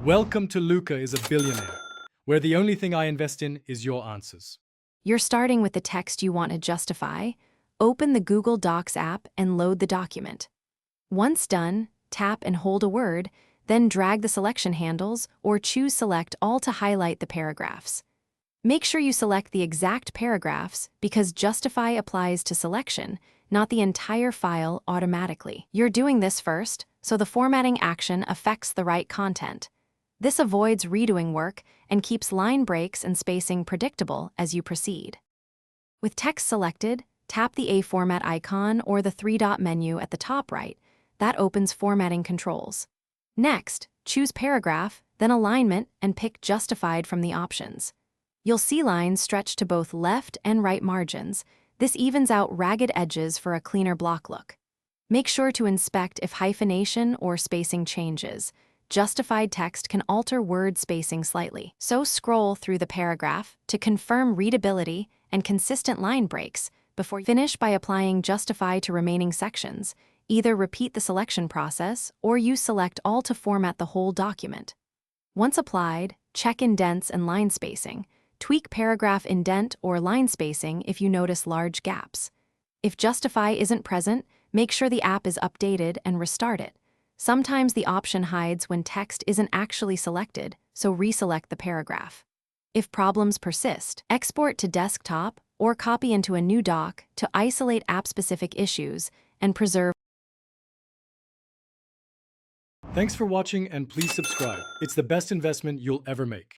Welcome to Luca is a Billionaire, where the only thing I invest in is your answers. You're starting with the text you want to justify. Open the Google Docs app and load the document. Once done, tap and hold a word, then drag the selection handles or choose Select All to highlight the paragraphs. Make sure you select the exact paragraphs because Justify applies to selection, not the entire file automatically. You're doing this first, so the formatting action affects the right content. This avoids redoing work and keeps line breaks and spacing predictable as you proceed. With text selected, tap the A format icon or the three-dot menu at the top right. That opens formatting controls. Next, choose Paragraph, then Alignment, and pick Justified from the options. You'll see lines stretch to both left and right margins. This evens out ragged edges for a cleaner block look. Make sure to inspect if hyphenation or spacing changes. Justified text can alter word spacing slightly, so scroll through the paragraph to confirm readability and consistent line breaks before you finish by applying Justify to remaining sections. Either repeat the selection process or use Select All to format the whole document. Once applied, check indents and line spacing. Tweak paragraph indent or line spacing if you notice large gaps. If Justify isn't present, make sure the app is updated and restart it. Sometimes the option hides when text isn't actually selected, so reselect the paragraph. If problems persist, export to desktop or copy into a new doc to isolate app-specific issues and preserve. Thanks for watching and please subscribe. It's the best investment you'll ever make.